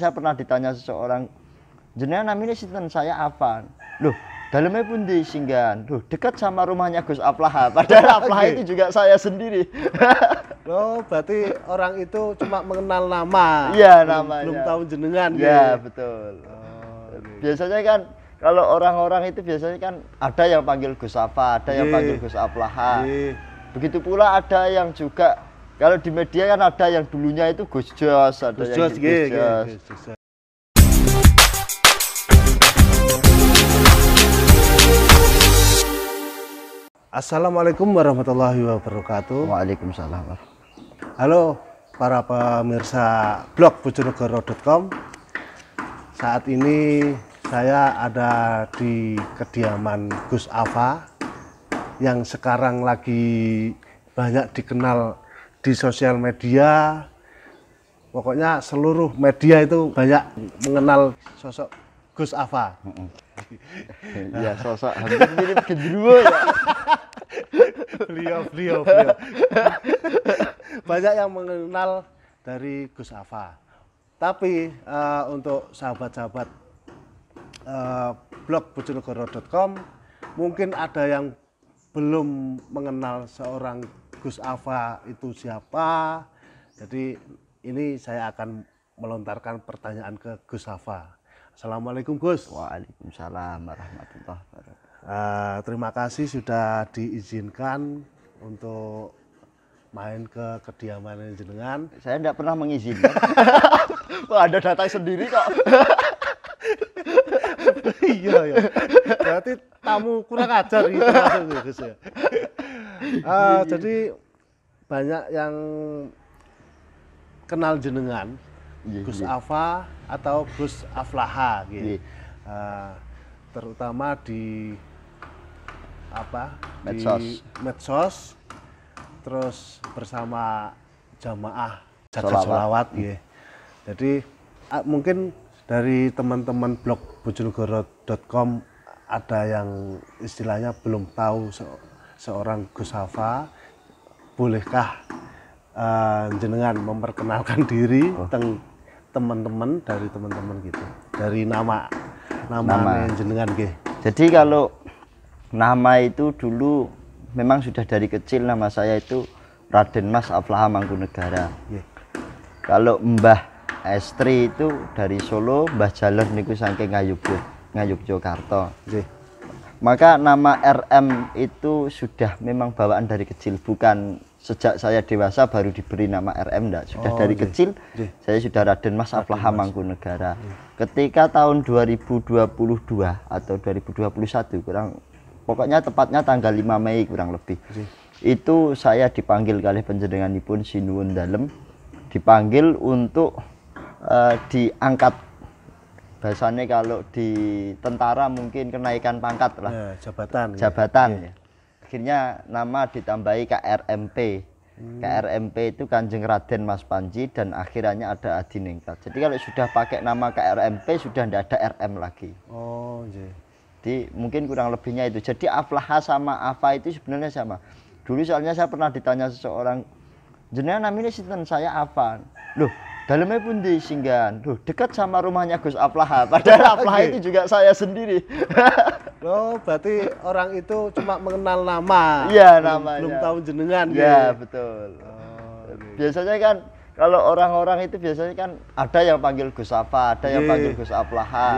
Saya pernah ditanya seseorang, jenengan namanya sinten, saya Afan. Loh, dalamnya pun di Singgahan. Loh, dekat sama rumahnya Gus Aflaha. Padahal Aflaha itu juga saya sendiri. Oh, berarti orang itu cuma mengenal nama. Iya, namanya. Belum tahu jenengan. Iya, betul. Oh, biasanya kan kalau orang-orang itu biasanya kan ada yang panggil Gus Afa, ada yang panggil Gus Aflaha. Begitu pula ada yang juga kalau di media kan ada yang dulunya itu Gus Jos, ada Gus yang Jos, Gus Jos. Assalamualaikum warahmatullahi wabarakatuh. Waalaikumsalam. Halo para pemirsa blog bojonegoro.com. Saat ini saya ada di kediaman Gus Afa yang sekarang lagi banyak dikenal di sosial media. Pokoknya seluruh media itu banyak mengenal sosok Gus Afa. Ya, sosok hampir mirip genderuwo ya. Beliau. Banyak yang mengenal dari Gus Afa. Tapi untuk sahabat-sahabat blog bojonegoro.com mungkin ada yang belum mengenal seorang Gus Afa itu siapa. Jadi ini saya akan melontarkan pertanyaan ke Gus Afa. Assalamualaikum Gus. Waalaikumsalam warahmatullahi wabarakatuh. Terima kasih sudah diizinkan untuk main ke kediaman jenengan. Saya tidak pernah mengizinkan. Wah, Anda datang sendiri kok. Iya ya. Berarti tamu kurang ajar gitu maksudnya Gus ya. Jadi banyak yang kenal jenengan, Gus Afa atau Gus Aflaha gitu. Terutama di medsos, terus bersama jamaah jagat sholawat ya. Jadi mungkin dari teman-teman blog bojonegoro.com ada yang istilahnya belum tahu seorang Gus Afa. Bolehkah jenengan memperkenalkan diri teman-teman dari teman-teman gitu, dari nama jenengan gitu. Jadi kalau nama itu dulu memang sudah dari kecil nama saya itu Raden Mas Aflaha Mangkunegara. Kalau Mbah Estri itu dari Solo, Mbah Jaler niku saking Ngayogyakarta. Maka nama RM itu sudah memang bawaan dari kecil, bukan sejak saya dewasa baru diberi nama RM, enggak. Sudah dari kecil saya sudah Raden Mas Aflaha Mangkunegara. Ketika tahun 2022 atau 2021 pokoknya tepatnya tanggal 5 Mei kurang lebih. Itu saya dipanggil kali panjenenganipun sinuwun dalem, dipanggil untuk diangkat. Bahasanya kalau di tentara mungkin kenaikan pangkat lah, jabatan ya. Akhirnya nama ditambahi KRMP. KRMP itu Kanjeng Raden Mas Panji, dan akhirannya ada Adiningrat. Jadi kalau sudah pakai nama KRMP sudah tidak ada RM lagi. Jadi mungkin kurang lebihnya itu. Jadi Aflaha sama Afa itu sebenarnya sama. Dulu soalnya saya pernah ditanya seseorang, jenengan namanya sinten, saya Afan. Loh, dalamnya pun di Singgahan. Loh, dekat sama rumahnya Gus Aflaha. Padahal Aflaha itu juga saya sendiri. Oh, berarti orang itu cuma mengenal nama. Iya, namanya. Belum tahu jenengan. Iya, betul. Biasanya kan kalau orang-orang itu biasanya kan ada yang panggil Gus Afa, ada yang panggil Gus Aflaha.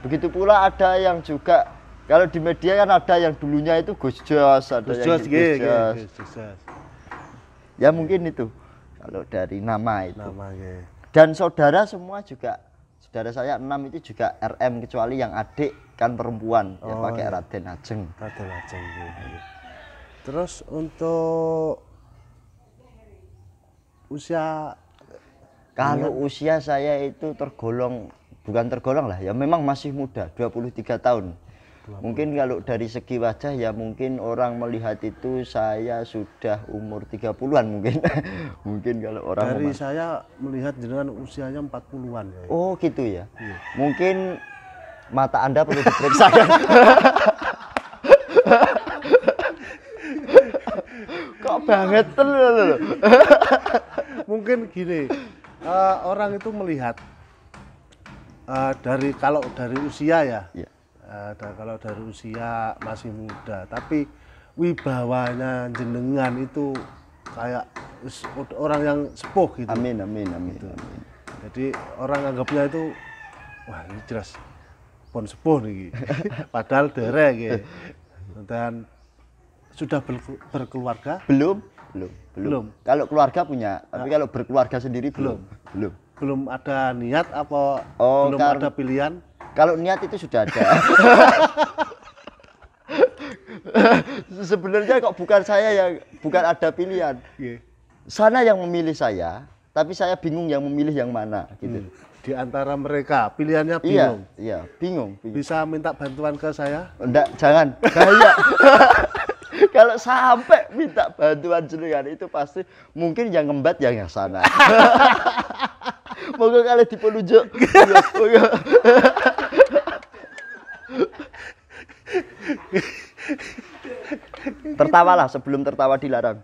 Begitu pula ada yang juga kalau di media kan ada yang dulunya itu Gus Jos, ada yang Gus Jos. Ya mungkin itu kalau dari nama itu. Dan saudara semua juga, saudara saya 6 itu juga RM, kecuali yang adik kan perempuan, ya pakai Raden Ajeng. Raden Ajeng. Terus untuk usia, kalau usia saya itu bukan tergolong lah, ya memang masih muda, 23 tahun. Mungkin kalau dari segi wajah ya mungkin orang melihat itu saya sudah umur 30-an mungkin. Mungkin kalau orang dari saya melihat jenengan usianya 40-an ya. Oh gitu ya. Mungkin mata Anda perlu diperiksa. Kok banget loh. Mungkin gini, orang itu melihat Kalau dari usia ya, Ya. kalau dari usia masih muda, tapi wibawanya jenengan itu kayak orang yang sepuh gitu. Amin, amin, amin, amin. Jadi orang anggapnya itu, wah ini jelas pon sepuh nih, padahal derek gitu. Dan sudah berkeluarga? Belum. Kalau keluarga punya, tapi kalau berkeluarga sendiri belum. Belum ada niat apa Oh, belum ada pilihan? Kalau niat itu sudah ada. Sebenarnya kok bukan ada pilihan. Sana yang memilih saya, tapi saya bingung yang memilih yang mana gitu. Di antara mereka pilihannya Iya, bingung. iya, bingung. Bisa minta bantuan ke saya? Enggak, jangan. Bahaya. Kalau sampai minta bantuan jenengan itu pasti mungkin yang ngembat yang sana. Moga kali dipenunjuk. Moga. Tertawalah sebelum tertawa dilarang.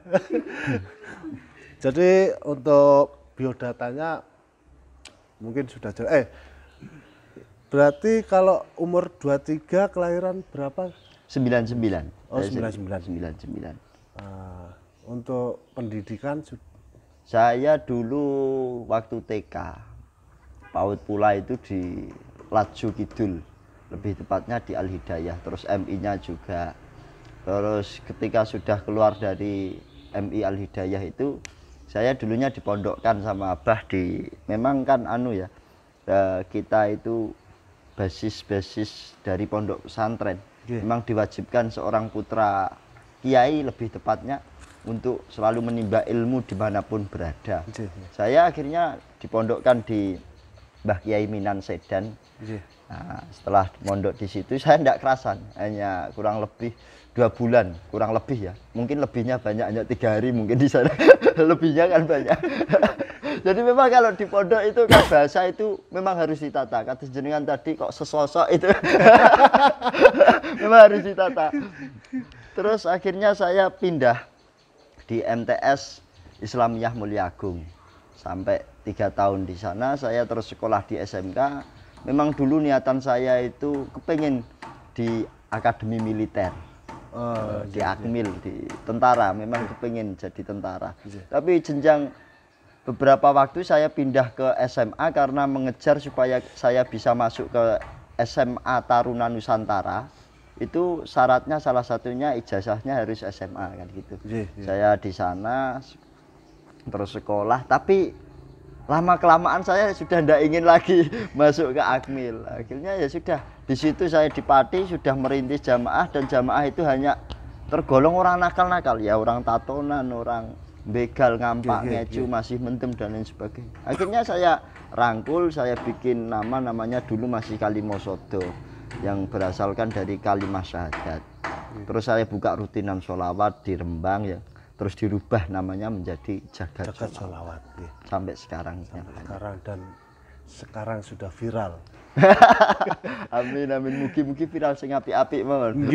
Jadi untuk biodatanya mungkin sudah jelas. Berarti kalau umur 23 kelahiran berapa? 99. Oh, 99. 99. Untuk pendidikan Saya dulu waktu TK PAUD Pula itu di Laju Kidul, lebih tepatnya di Al Hidayah, terus MI-nya juga. Terus ketika sudah keluar dari MI Al Hidayah itu, saya dulunya dipondokkan sama Abah memang kan kita itu basis dari pondok pesantren. Memang diwajibkan seorang putra kiai lebih tepatnya untuk selalu menimba ilmu dimanapun berada. Saya akhirnya dipondokkan di Mbah Kiai Minan Sedan. Nah, setelah mondok di situ saya tidak kerasan, hanya kurang lebih 2 bulan, kurang lebih ya. Mungkin lebihnya banyak, hanya 3 hari mungkin di sana. Lebihnya kan banyak. Jadi memang kalau di pondok itu kan bahasa itu memang harus ditata. Kata jenengan tadi kok sesosok itu. Memang harus ditata. Terus akhirnya saya pindah di MTS Islamiyah Mulyaagung sampai 3 tahun di sana. Saya terus sekolah di SMK. Memang dulu niatan saya itu kepengen di akademi militer, di Akmil, di tentara. Memang kepengen jadi tentara. Tapi jenjang beberapa waktu saya pindah ke SMA karena mengejar supaya saya bisa masuk ke SMA Taruna Nusantara. Itu syaratnya salah satunya ijazahnya harus SMA kan gitu. Saya di sana terus sekolah, tapi lama kelamaan saya sudah tidak ingin lagi masuk ke Akmil. Akhirnya ya sudah di situ saya di Pati sudah merintis jamaah, dan jamaah itu hanya tergolong orang nakal-nakal ya, orang tatonan, orang begal, ngampak, ngecu, masih mendem dan lain sebagainya. Akhirnya saya rangkul, saya bikin namanya dulu masih Kalimosodo, yang berasalkan dari kalimat syahadat. Terus saya buka rutinan sholawat di Rembang ya, terus dirubah namanya menjadi Jagat Sholawat. Sampai sekarang. Dan sekarang sudah viral. Amin, amin. Mugi-mugi viral sing apik-apik mawon.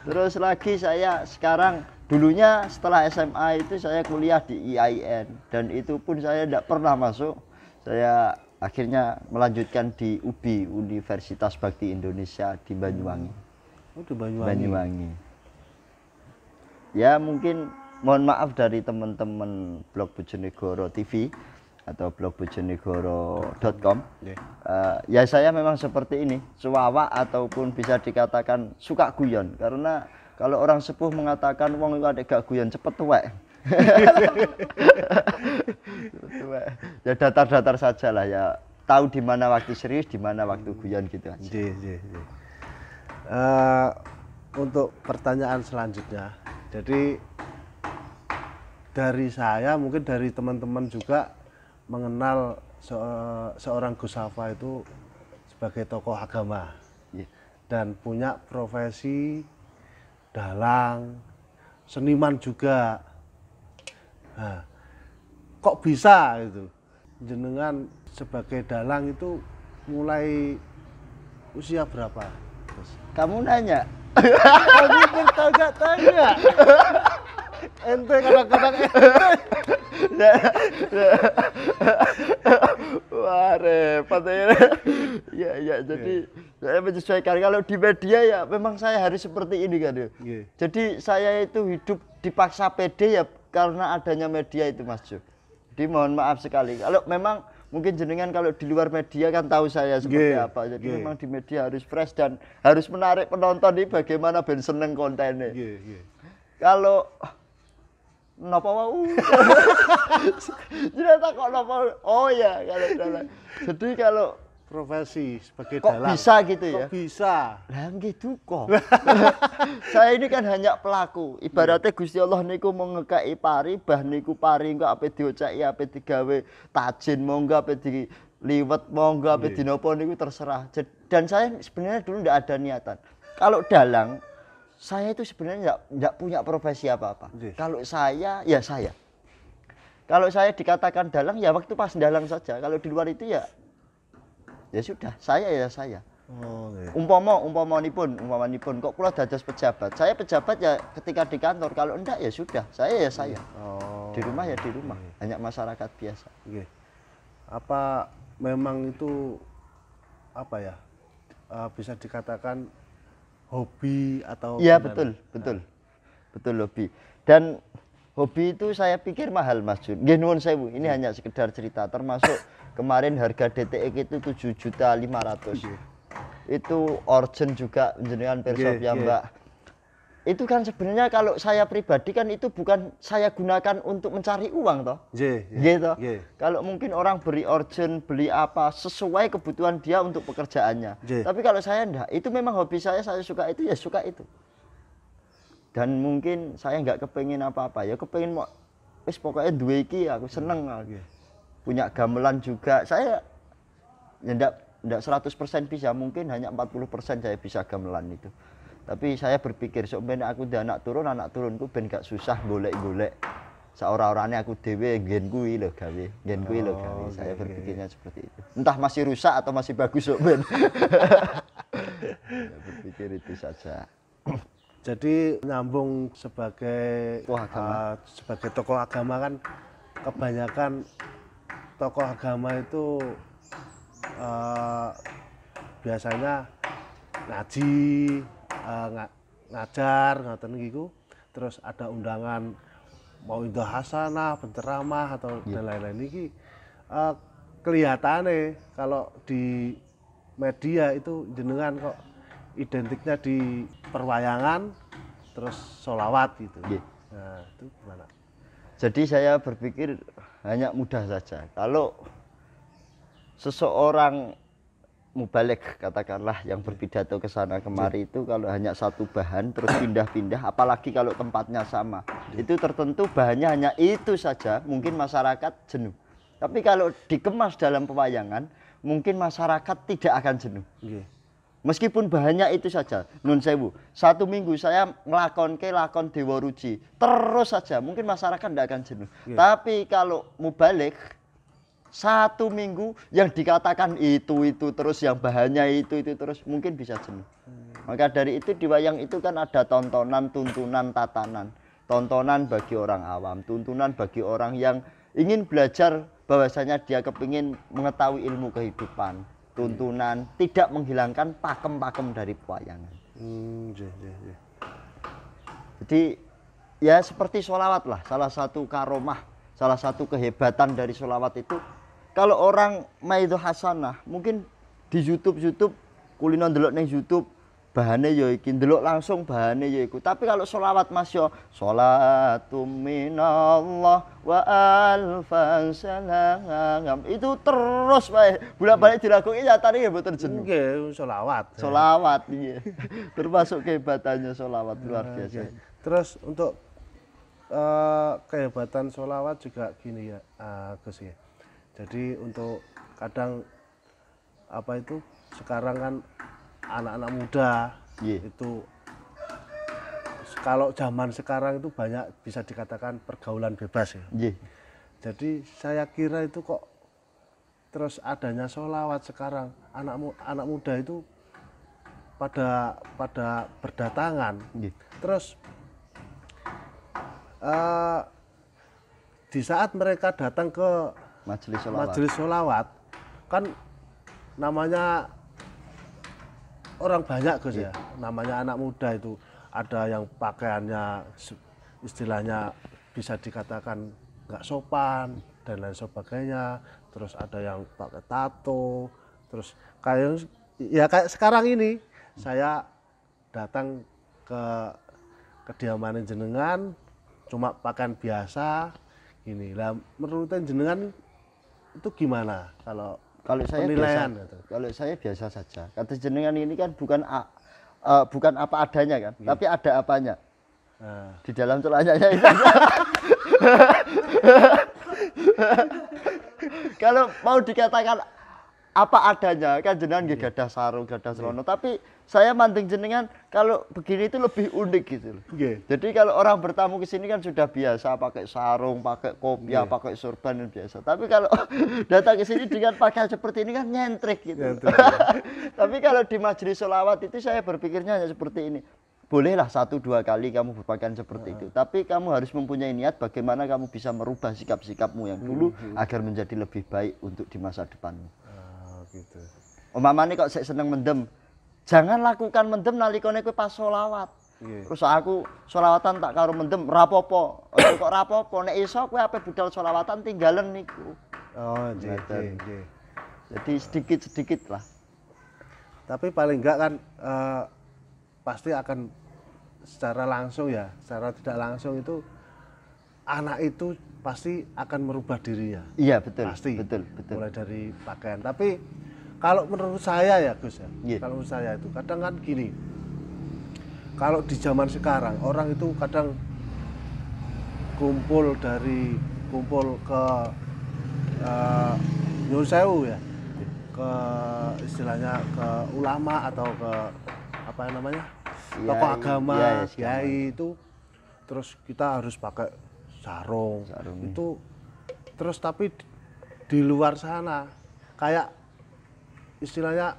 Terus lagi saya sekarang, dulunya setelah SMA itu saya kuliah di IAIN, dan itu pun saya tidak pernah masuk. Saya akhirnya melanjutkan di UBI, Universitas Bakti Indonesia di Banyuwangi. Oh, di Banyuwangi. Banyuwangi. Ya mungkin mohon maaf dari teman-teman blog Bojonegoro TV atau blog bojonegoro.com. Ya saya memang seperti ini, suwawa ataupun bisa dikatakan suka guyon, karena kalau orang sepuh mengatakan wong iku adek gak guyon cepet tuwek. Ya datar-datar saja lah ya, tahu di mana waktu serius, di mana waktu guyon gitu aja. Untuk pertanyaan selanjutnya, jadi dari saya, mungkin dari teman-teman juga mengenal seorang Gus Afa itu sebagai tokoh agama, dan punya profesi dalang, seniman juga. Nah, kok bisa itu jenengan sebagai dalang itu mulai usia berapa? Kamu nanya? Aku bertanya-tanya. ente kadang-kadang Wah, repot ya. Ya, ya, jadi saya menyesuaikan. Kalau di media ya memang saya harus seperti ini kan ya. Nggih. Jadi saya itu hidup dipaksa pede ya karena adanya media itu Mas Jo. Jadi mohon maaf sekali. Kalau memang mungkin jenengan kalau di luar media kan tahu saya seperti Nggih, apa. Jadi nggih. memang di media harus fresh dan harus menarik penonton ini bagaimana ben seneng kontennya. Nggih, nggih. Kalau napa wau? Ternyata kok napa? Oh ya, kalau dalam. Jadi kalau Profesi sebagai kok dalang. bisa gitu ya? Kok bisa? Lah gitu kok. Saya ini kan hanya pelaku. Ibaratnya Gusti Allah niku mau ngekaki pari, bah niku pari engko ape diocaki, ape digawe tajin, monggo ape diliwet, monggo ape dinopo niku terserah. Dan saya sebenarnya dulu ndak ada niatan. Kalau dalang, saya itu sebenarnya nggak punya profesi apa-apa. Kalau saya, ya saya. Kalau saya dikatakan dalang, ya waktu pas dalang saja. Kalau di luar itu ya sudah, saya ya saya. Oh, nggih. Umpamanipun kok kula dados pejabat. Saya pejabat ya ketika di kantor, kalau enggak ya sudah, saya ya saya. Oh. Di rumah ya di rumah, hanya masyarakat biasa. Nggih. Apa memang itu apa ya? Bisa dikatakan hobi atau Iya, gimana? betul. Betul hobi. Dan hobi itu saya pikir mahal Mas Jun. Nggih nuwun sewu, ini hanya sekedar cerita termasuk kemarin harga DTX itu 7.500.000. Itu origin juga jenengan perso ya Mbak. Itu kan sebenarnya kalau saya pribadi kan itu bukan saya gunakan untuk mencari uang toh. Gitu. Kalau mungkin orang beli origin, beli apa sesuai kebutuhan dia untuk pekerjaannya. Tapi kalau saya enggak, itu memang hobi saya suka itu ya suka itu. Dan mungkin saya nggak kepengin apa-apa ya kepengin mau wis pokoknya duwe iki aku seneng. Punya gamelan juga. Saya ya enggak 100% bisa, mungkin hanya 40% saya bisa gamelan itu. Tapi saya berpikir sebenarnya aku udah anak turunku ben gak susah golek-golek. Seorang-orangnya aku dhewe nggen kuwi lho gawe. Saya berpikirnya seperti itu. Entah masih rusak atau masih bagus kok ben. Saya berpikir itu saja. Jadi nyambung sebagai sebagai tokoh agama kan kebanyakan tokoh agama itu biasanya ngaji, ngajar, ngoten niku. Terus ada undangan mau indah hasanah, penceramah atau dan lain-lain niki. Kelihatannya kalau di media itu jenengan kok identiknya di perwayangan terus sholawat gitu. Nah, itu gimana? Jadi saya berpikir hanya mudah saja. Kalau seseorang mubalik katakanlah yang berpidato ke sana kemari itu kalau hanya satu bahan terus pindah-pindah, apalagi kalau tempatnya sama, itu tertentu bahannya hanya itu saja, mungkin masyarakat jenuh. Tapi kalau dikemas dalam pewayangan, mungkin masyarakat tidak akan jenuh. Meskipun bahannya itu saja, nun sewu. 1 minggu saya lakon Dewa Ruci, terus saja, mungkin masyarakat tidak akan jenuh. Tapi kalau mubalik 1 minggu yang dikatakan itu terus, yang bahannya itu terus, mungkin bisa jenuh. Maka dari itu di wayang itu kan ada tontonan, tuntunan, tatanan. Tontonan bagi orang awam, tuntunan bagi orang yang ingin belajar bahwasanya dia kepingin mengetahui ilmu kehidupan. Tuntunan tidak menghilangkan pakem-pakem dari pewayangan. Jadi ya seperti sholawat lah, salah satu karomah, salah satu kehebatan dari sholawat itu. Kalau orang maido hasanah, mungkin di YouTube kulino ndelok ning YouTube bahane ya iki, ndelok langsung bahane ya iku. Tapi kalau sholawat Mas yo sholatum minallah wa alfan salam, itu terus wae bolak-balik dilakukan nyatane ya mboten jenuh. Nggih, sholawat. Sholawat iya. Termasuk kehebatannya sholawat luar biasa. Terus untuk kehebatan sholawat juga gini ya, Gus ya. Jadi untuk kadang apa itu sekarang kan anak-anak muda itu kalau zaman sekarang itu banyak bisa dikatakan pergaulan bebas ya. Jadi saya kira itu kok terus adanya sholawat sekarang anak muda itu pada berdatangan. Terus eh, di saat mereka datang ke majelis sholawat, kan namanya orang banyak Gus ya, namanya anak muda itu, ada yang pakaiannya istilahnya bisa dikatakan nggak sopan dan lain sebagainya, terus ada yang pakai tato, terus kayak sekarang ini saya datang ke kediaman jenengan cuma pakaian biasa gini lah, menurut jenengan itu gimana kalau saya penilaian biasa, gitu? Kalau saya biasa saja. Kata jenengan ini kan bukan bukan apa adanya kan, tapi ada apanya. Nah. Di dalam celahnya itu. Kalau mau dikatakan apa adanya kan jenengan nggih gadah sarung, gadah selono, tapi saya manting jenengan kalau begini itu lebih unik gitu loh. Jadi kalau orang bertamu ke sini kan sudah biasa pakai sarung, pakai kopiah, pakai sorban dan biasa. Tapi kalau datang ke sini dengan pakaian seperti ini kan nyentrik gitu. Tapi kalau di majelis sholawat itu saya berpikirnya hanya seperti ini. Bolehlah 1-2 kali kamu berpakaian seperti itu, tapi kamu harus mempunyai niat bagaimana kamu bisa merubah sikap-sikapmu yang dulu agar menjadi lebih baik untuk di masa depanmu. Gitu. Umpamane kok saya seneng mendem, jangan lakukan mendem nalikane kowe pas sholawat. Terus aku sholawatan tak karo mendem rapopo. Kok rapopo nek iso kowe ape budal sholawatan tinggalen niku. Oh, nggih. Jadi sedikit-sedikit lah. Tapi paling enggak kan pasti akan secara langsung ya, secara tidak langsung itu anak itu pasti akan merubah dirinya. Iya, betul. Pasti. Betul. Mulai dari pakaian. Tapi kalau menurut saya ya Gus ya, kalau menurut saya itu kadang kan gini, kalau di zaman sekarang orang itu kadang kumpul ke nyuwun sewu ya, ke istilahnya ke ulama atau ke apa namanya tokoh agama, kiai itu, terus kita harus pakai sarung itu, terus tapi di luar sana kayak istilahnya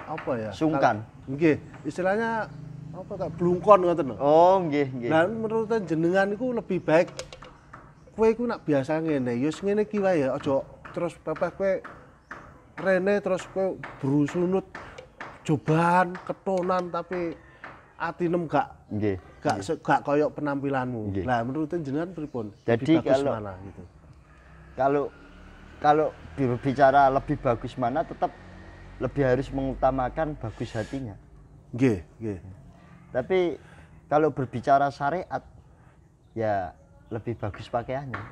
apa ya? Sungkan. Nggih, istilahnya apa kayak blungkon ngoten lho. Oh, nggih. Lah menurut jenengan iku lebih baik kowe iku nak biasa ngene, ya wis ngene iki wae ya, aja terus pepeh kowe rene terus kowe brusunut joban ketonan tapi atinem gak koyo penampilanmu. Lah menurut jenengan pripun? Jadi kalau mana gitu. Kalau berbicara lebih bagus mana, tetap lebih harus mengutamakan bagus hatinya. Nggih. Tapi kalau berbicara syariat, ya lebih bagus pakaiannya.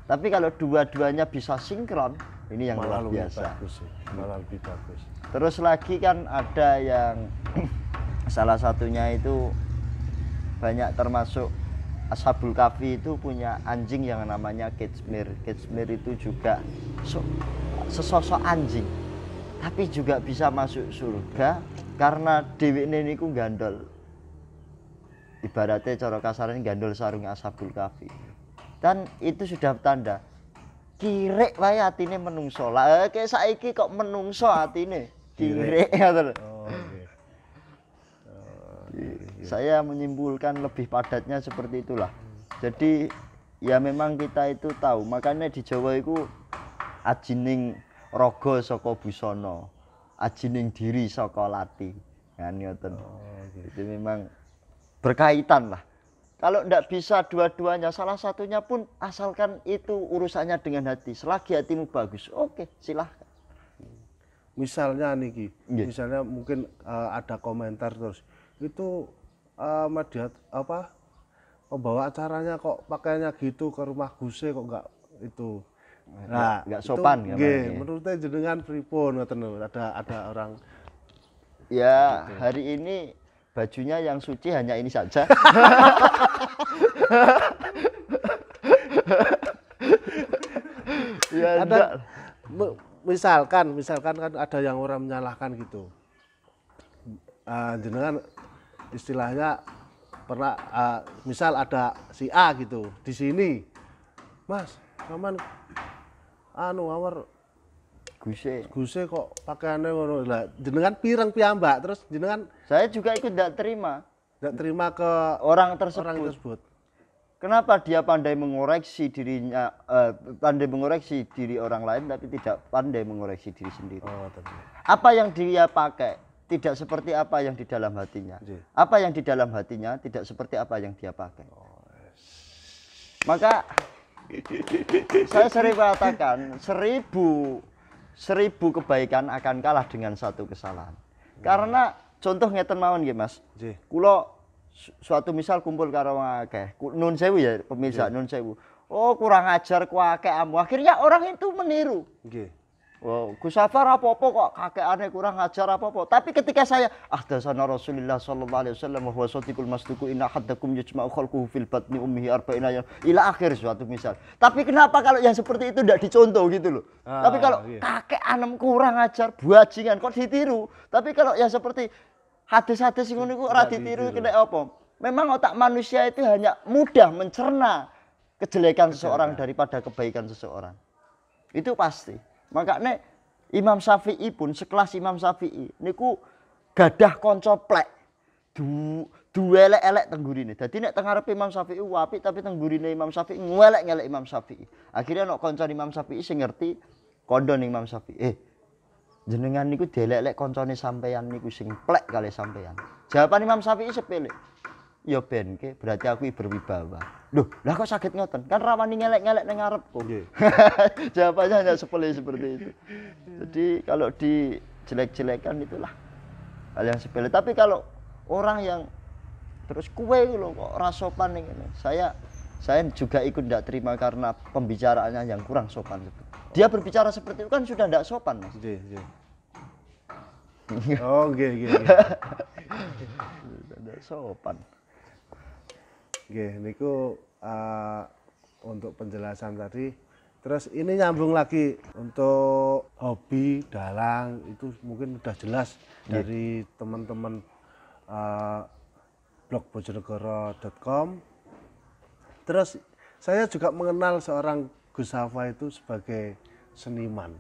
Tapi kalau dua-duanya bisa sinkron, ini yang luar biasa. Malah lebih bagus. Terus lagi kan ada yang salah satunya itu banyak termasuk Ashabul Kahfi itu punya anjing yang namanya Kitsmir. Kitsmir itu juga sesosok anjing, tapi juga bisa masuk surga karena dheweke niku gandol. Ibaratnya cara kasarnya gandol sarung Ashabul Kahfi. Dan itu sudah tanda kirek wae atine menungso. Lah kayak saiki kok menungso atine kirek ngoten. Saya menyimpulkan lebih padatnya seperti itulah. Jadi ya memang kita itu tahu, makanya di Jawa itu ajining raga saka busana, ajining diri saka lati. Kan ngoten. Itu memang berkaitan lah. Kalau ndak bisa dua-duanya, salah satunya pun asalkan itu urusannya dengan hati. Selagi hatimu bagus, oke, silahkan. Misalnya niki, misalnya mungkin ada komentar terus itu media apa pembawa acaranya kok pakainya gitu ke rumah Guse kok enggak itu. Nah, enggak sopan ya. Menurut jenengan pripun ngoten ada orang ya gitu. Hari ini bajunya yang suci hanya ini saja. Ya ada, misalkan kan ada yang orang menyalahkan gitu. Jenengan istilahnya pernah misal ada si A gitu di sini, Mas, sampean awar Guse kok pakaiannya ngono. Lah jenengan pireng piyambak, terus jenengan saya juga ikut tidak terima ke orang tersebut. Kenapa dia pandai mengoreksi dirinya, pandai mengoreksi diri orang lain tapi tidak pandai mengoreksi diri sendiri? Oh, tentu. Apa yang dia pakai tidak seperti apa yang di dalam hatinya. Iya. Apa yang di dalam hatinya tidak seperti apa yang dia pakai. Maka saya sering mengatakan 1000 kebaikan akan kalah dengan 1 kesalahan. Karena contoh ngeten mawon nggih Mas. Nggih. Kula suatu misal kumpul karo wong akeh. Nun sewu ya pemirsa, nun sewu. Oh, kurang ajar ku akeh amu. Akhirnya orang itu meniru. Nggih. Wow, Gus Safar apa-apa kok kakekane kurang ajar apa-apa. Tapi ketika saya ahdatsana Rasulullah sallallahu alaihi wasallam wa huwa shadiqul masduqu inna haddakum yajma'u khalquhu fil batni ummihi arba'ina yawm ila akhir suatu misal. Tapi kenapa kalau yang seperti itu tidak dicontoh gitu loh. Tapi kalau kakek anem kurang ajar bajingan kok ditiru. Tapi kalau yang seperti hadis-hadis ngono iku ora ditiru kena apa? Memang otak manusia itu hanya mudah mencerna kejelekan seseorang daripada kebaikan seseorang. Itu pasti. Makanya Imam Syafi'i pun sekelas Imam Syafi'i niku gadah kanca plek. Duelek-elek tenggurine. Dadi nek teng ngarepe Imam Syafi'i apik tapi tenggurine Imam Syafi'i ngelek-ngelek Imam Syafi'i. Akhirnya nek kanca Imam Syafi'i sing ngerti kondon Imam Syafi'i. Jenengan niku delek-elek kancane sampeyan niku sing plek kali sampeyan. Jawaban Imam Syafi'i sepele. Ya benke, berarti aku berwibawa. Loh, lah kok sakit ngoten? Kan rawani ngelek-ngelek ning ngarepku. Jawabannya hanya sepele seperti itu. Jadi kalau dijelek-jelekan itulah hal yang sepele. Tapi kalau orang yang terus kue lho kok ora sopan ning ngene. Saya juga ikut tidak terima karena pembicaraannya yang kurang sopan. Dia berbicara seperti itu kan sudah tidak sopan, Mas. Nggih. Oh, nggih. Tidak sopan. Nggih, niku untuk penjelasan tadi. Terus ini nyambung lagi untuk hobi dalang itu mungkin sudah jelas dari teman-teman blog bojonegoro.com. Terus saya juga mengenal seorang Gus Safa itu sebagai seniman.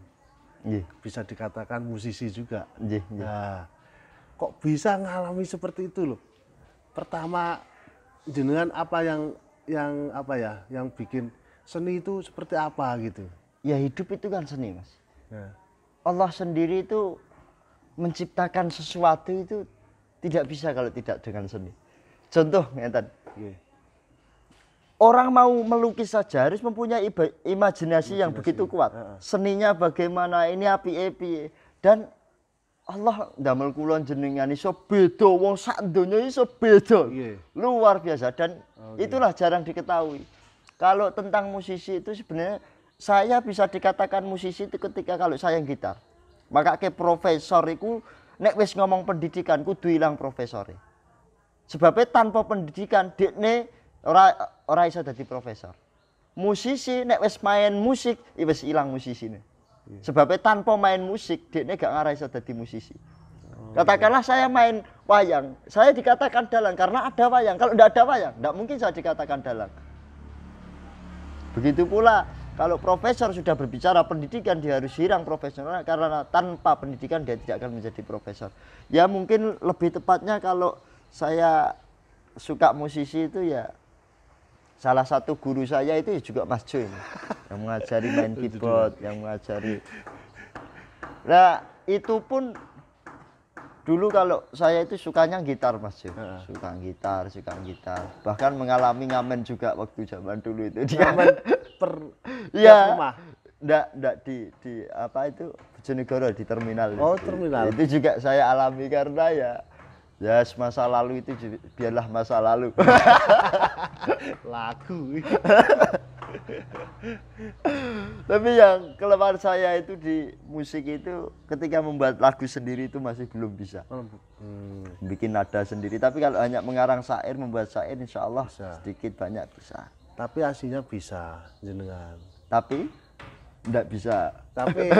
Bisa dikatakan musisi juga. Nah, kok bisa ngalami seperti itu loh? Pertama jenengan apa yang bikin seni itu seperti apa gitu? Ya hidup itu kan seni, Mas. Nah. Allah sendiri itu menciptakan sesuatu itu tidak bisa kalau tidak dengan seni. Contoh ngeten. Orang mau melukis saja harus mempunyai imajinasi yang begitu kuat. Seninya bagaimana, ini api-api. Dan Allah ndamel kula jenengan iso beda wong sak donya iso beda. Luar biasa dan itulah jarang diketahui. Kalau tentang musisi itu sebenarnya saya bisa dikatakan musisi itu ketika kalau saya gitar. Maka ke profesor iku nek wis ngomong pendidikan kudu ilang profesore. Sebabnya tanpa pendidikan dekne ora iso dadi profesor. Musisi nek wis main musik wis ilang musisine. Sebabnya tanpa main musik, dia gak ngarah iso dadi musisi. Katakanlah saya main wayang, saya dikatakan dalang karena ada wayang. Kalau tidak ada wayang, tidak mungkin saya dikatakan dalang. Begitu pula kalau profesor sudah berbicara pendidikan, dia harus hirang profesional karena tanpa pendidikan dia tidak akan menjadi profesor. Ya mungkin lebih tepatnya kalau saya suka musisi itu ya salah satu guru saya itu juga Mas Joy yang mengajari main keyboard, yang mengajari. Nah itu pun dulu kalau saya itu sukanya gitar Mas Joy, suka gitar. Bahkan mengalami ngamen juga waktu zaman dulu itu. Ngamen per rumah. Ndak di apa itu Bojonegoro di terminal. Oh terminal. Itu juga saya alami karena ya masa lalu itu biarlah masa lalu. Lagu. Tapi yang kelemahan saya itu di musik itu ketika membuat lagu sendiri itu masih belum bisa. Bikin nada sendiri. Tapi kalau hanya mengarang syair, membuat syair insya Allah sedikit banyak bisa. Tapi aslinya bisa jenengan. Tapi enggak bisa. Tapi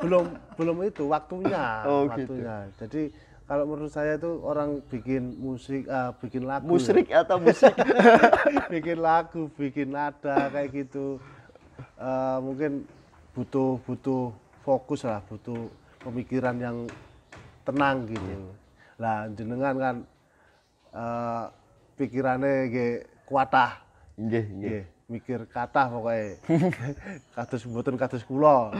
belum itu waktunya. Waktunya. Gitu. Jadi kalau menurut saya itu orang bikin musik, bikin lagu. Musrik atau musik? Bikin lagu, bikin nada kayak gitu. Mungkin butuh fokus lah, butuh pemikiran yang tenang gitu. Lah jenengan kan pikirannya kuatah. Nggih, nggih. Nggih, mikir kathah pokoke. Kados mboten kados kula.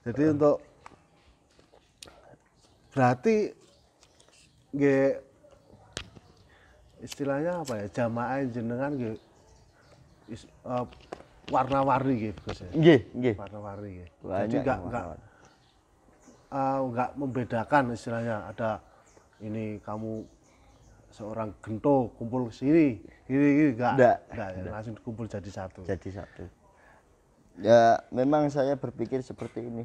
Jadi untuk berarti nggih istilahnya apa ya? Jamaah jenengan nggih warna-warni nggih, Gus. Nggih, nggih. Warna-warni nggih. Jadi Banyak enggak membedakan istilahnya ada ini kamu seorang gento kumpul ke sini gini enggak ya, langsung kumpul jadi satu. Jadi satu. Ya memang saya berpikir seperti ini.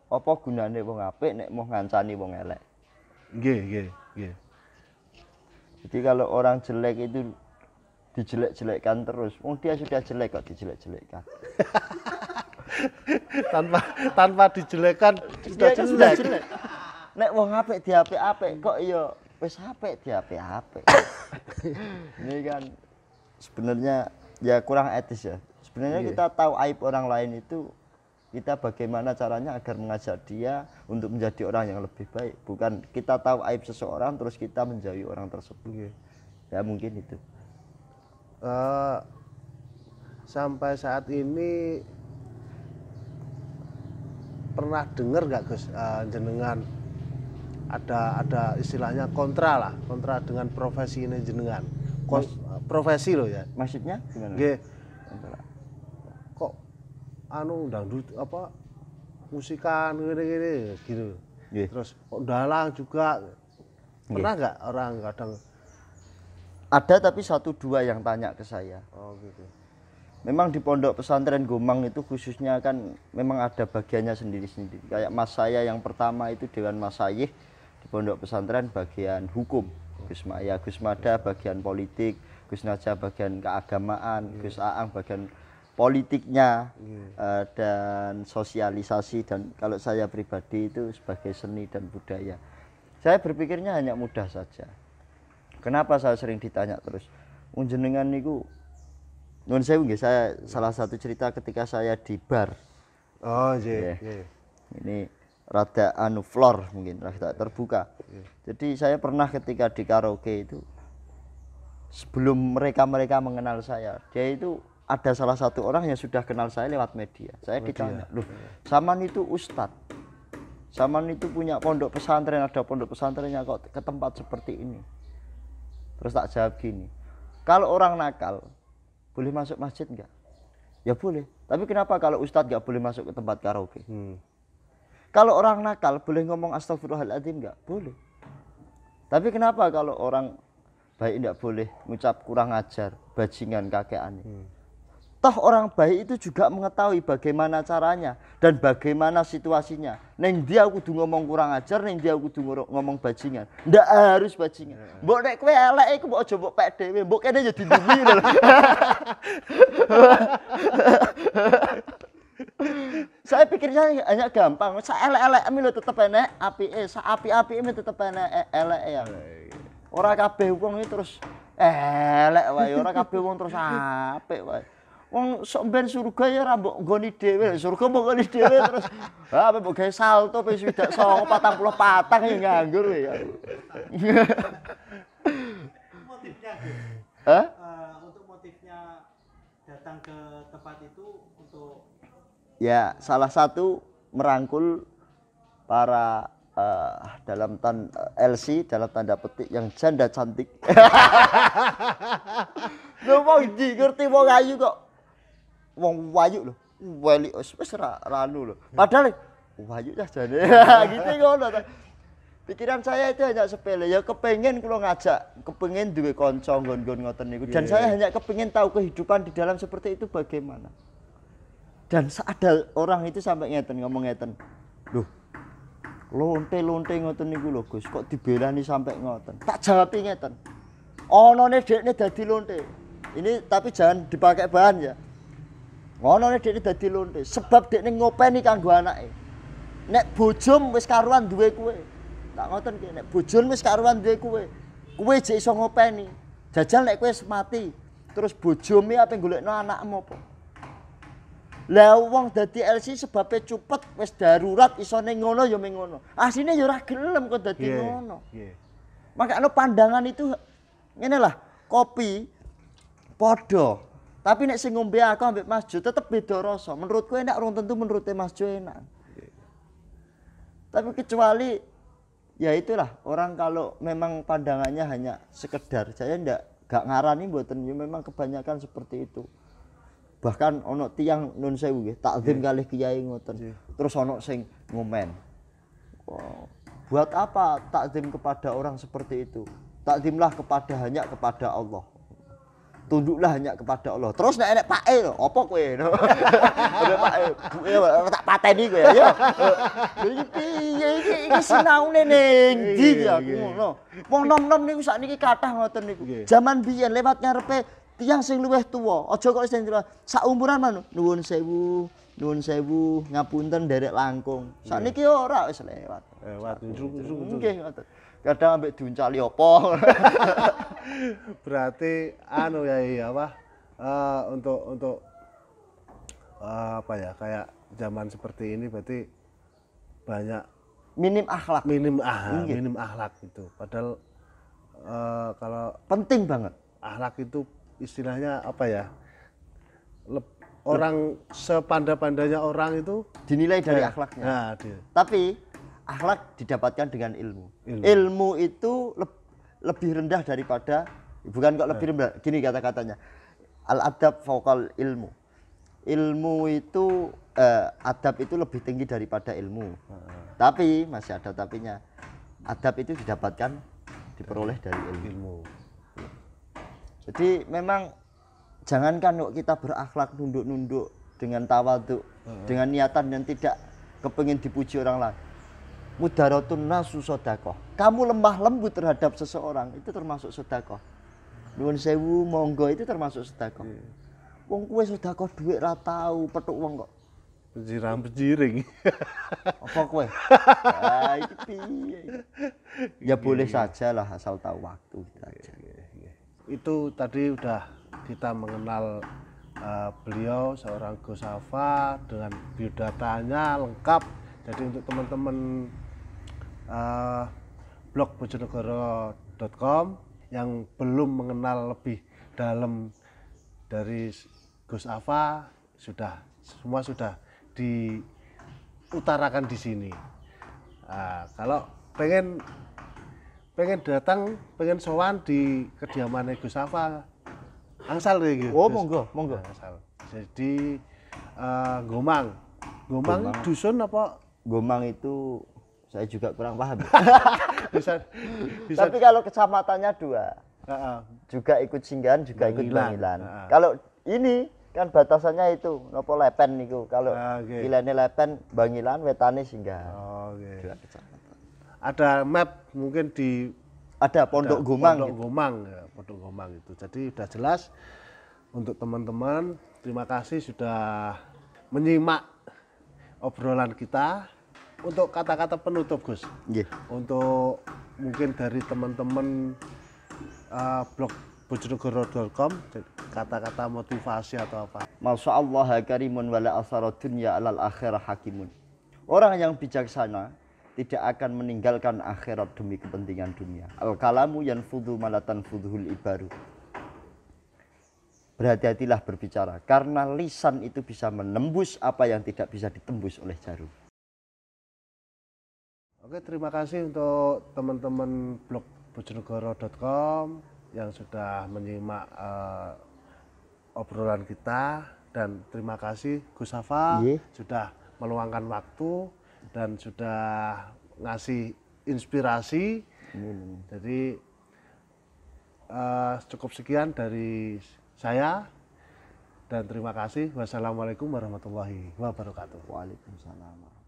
Apa gunane wong apik nek mau ngancani wong elek? Nggih. Jadi kalau orang jelek itu dijelek-jelekkan terus, wong dia sudah jelek kok dijelek-jelekkan. tanpa dijelekkan sudah jelek. Nek wong apik diapik-apik kok iya wis apik diapik-apik. Ini kan sebenarnya ya kurang etis ya. Sebenarnya kita tahu aib orang lain itu kita bagaimana caranya agar mengajak dia untuk menjadi orang yang lebih baik. Bukan kita tahu aib seseorang terus kita menjauhi orang tersebut. Ya mungkin itu. Sampai saat ini pernah dengar nggak Gus jenengan ada istilahnya kontra dengan profesi ini jenengan profesi loh ya Maksudnya gimana? Nggih. Kok dangdut apa musikan gini gitu. Nggih. Terus kok dalang juga pernah nggak orang kadang Ada tapi 1-2 yang tanya ke saya. oh gitu. Memang di pondok pesantren Gomang itu khususnya kan memang ada bagiannya sendiri-sendiri. Kayak mas saya yang pertama itu Dewan Masayih di pondok pesantren bagian hukum. Gus Maya, Gus Mada bagian politik, Gus Naja bagian keagamaan, Gus Aang bagian politiknya dan sosialisasi, dan kalau saya pribadi itu sebagai seni dan budaya. Saya berpikirnya hanya mudah saja. Kenapa saya sering ditanya terus? Jenengan niku nun sewu nggih, saya salah satu cerita ketika saya di bar. Oh iya. Ini rada floor mungkin rada terbuka. Jadi saya pernah ketika di karaoke itu sebelum mereka mengenal saya, dia itu ada salah satu orang yang sudah kenal saya lewat media. Saya ditanya, "Loh, Saman itu ustadz. Saman itu punya pondok pesantren, ada pondok pesantrennya kok ke tempat seperti ini?" Terus tak jawab gini, kalau orang nakal boleh masuk masjid enggak? Ya boleh. Tapi kenapa kalau ustadz enggak boleh masuk ke tempat karaoke? Kalau orang nakal boleh ngomong astagfirullahaladzim enggak? Boleh. Tapi kenapa kalau orang baik enggak boleh ngucap kurang ajar, bajingan, kakean? Toh orang baik itu juga mengetahui bagaimana caranya dan bagaimana situasinya. Neng dia kudu ngomong kurang ajar, neng dia kudu ngomong bajingan. Ndak harus bajingan. Mbok nek kowe elek iku mbok aja mbok pek dhewe, mbok kene ya dilumi lho. Saya pikirnya hanya gampang. Sa elek-elek lho tetep enek apike, sa api-apike tetep enek elek ya. Ora kabeh wong iki terus elek wae, ora kabeh wong terus apik wae. Wong sok ben surga ya ora mbok nggoni dhewe, surga mbok nggoni dhewe terus apa mbok gawe salto pe swidak 44 ya nganggur ya. Motifnya untuk motifnya datang ke tempat itu untuk ya salah satu merangkul para dalam LC dalam tanda petik yang janda cantik. Lho wong ndi ngerti wong ayu kok wong wayu lho, weli wis ranu lho. Padahal wayu ya jane. Gitu ngono ta. Pikiran saya itu hanya sepele, ya kepengen kula ngajak, kepengen duwe kanca nggon-nggon ngoten niku. Dan saya hanya kepengen tahu kehidupan di dalam seperti itu bagaimana. Dan ada orang itu sampai ngomong ngeten. Loh, lonte-lonte ngoten niku lho Gus, kok dibelani sampai ngoten. Tak jawab ngeten. Onone dekne dadi lonte. Ini tapi jangan dipakai bahan ya. Onone dekne dadi lonte sebab dekne ngopeni kanggo anake. Nek bojom wis karuan duwe kowe. Tak ngoten ki, nek bojon wis karuan duwe kowe. Kowe jek iso ngopeni. Jajal nek kowe mati, terus bojome ape golekno anakmu apa? Lah wong dadi LC sebabe cupet wis darurat isone ngono ya ming ngono. Asline ya ora gelem kok dadi ngono. Makane pandangan itu ngene lah, kopi podo. Tapi nek sing ngombe aku ambek Mas Jo tetep beda rasa. Menurutku enak, urung tentu menurut Mas Jo enak. Tapi kecuali ya itulah, orang kalau memang pandangannya hanya sekedar, saya gak ngarani mboten, ya memang kebanyakan seperti itu. Bahkan ono tiang nun sewu nggih, takzim kalih kiai ngoten. Terus ono sing ngomen. Wow. Buat apa takzim kepada orang seperti itu? Takzimlah hanya kepada Allah. Tunduklah hanya kepada Allah. Terus nek enek pake lho, apa kowe? Ada pake, tak pateni kowe ya. Iki piye iki sinaune ning ndi aku ngono. Wong nom-nom niku sakniki kathah ngoten niku. Zaman biyen lewat ngarepe tiyang sing luwih tuwa. Aja kok sing saumuran manu. Nuwun sewu, ngapunten nderek langkung. Sakniki ora wis lewat. Lewat nggih ngoten. Kadang ambek diuncali apa. Berarti anu ya apa untuk apa ya, kayak zaman seperti ini berarti banyak minim akhlak. Minim akhlak itu. Padahal kalau penting banget. Akhlak itu istilahnya apa ya? Orang sepandai-pandainya orang itu dinilai dari akhlaknya. Nah, tapi akhlak didapatkan dengan ilmu. Ilmu itu lebih rendah daripada, bukan kok lebih rendah, gini kata-katanya. Al-adab fauqal ilmu. Ilmu itu adab itu lebih tinggi daripada ilmu. Tapi masih ada tapinya. Adab itu diperoleh dari ilmu. Jadi memang jangankan kok kita berakhlak nunduk-nunduk dengan tawadhu, dengan niatan yang tidak kepengin dipuji orang lain. Mudaratun nasu sedekah. Kamu lemah lembut terhadap seseorang itu termasuk sedekah. Nuwun sewu monggo itu termasuk sedekah. Wong kowe sedekah dhuwit ra tau, petuk wong kok Bejiring. apa kowe? Ah iki piye? Ya boleh saja lah asal tahu waktu aja. Itu tadi udah kita mengenal beliau seorang Gus Afa dengan biodatanya lengkap. Jadi untuk teman-teman blog bojonegoro.com yang belum mengenal lebih dalam dari Gus Afa, semua sudah diutarakan di sini. Kalau pengen datang, pengen sowan di kediamannya Gus Afa, angsal gitu. Oh monggo. Angsal. Jadi Gomang dusun apa? Gomang itu saya juga kurang paham. bisa Tapi kalau kecamatannya dua, juga ikut singgahan, juga ikut Bangilan. Bangilan. Kalau ini kan batasannya itu, nopo Lepen niku. Kalau kilene Lepen, Bangilan, wetane singgahan. Dua kecamatan. Ada map mungkin ada Pondok Gomang. Pondok Gomang itu. Jadi udah jelas untuk teman-teman. Terima kasih sudah menyimak obrolan kita. Untuk kata-kata penutup, Gus. Yeah. Untuk mungkin dari teman-teman blog bojonegoro.com, kata-kata motivasi atau apa? Masya Allah karimun wala asara dunya alal akhirah hakimun. Orang yang bijaksana tidak akan meninggalkan akhirat demi kepentingan dunia. Al-kalamu yanfudhu malatan fudhul ibaru. Berhati-hatilah berbicara, karena lisan itu bisa menembus apa yang tidak bisa ditembus oleh jarum. Oke, terima kasih untuk teman-teman blog bojonegoro.com yang sudah menyimak obrolan kita, dan terima kasih Gus Afa sudah meluangkan waktu dan sudah ngasih inspirasi. Jadi cukup sekian dari saya dan terima kasih. Wassalamualaikum warahmatullahi wabarakatuh. Waalaikumsalam.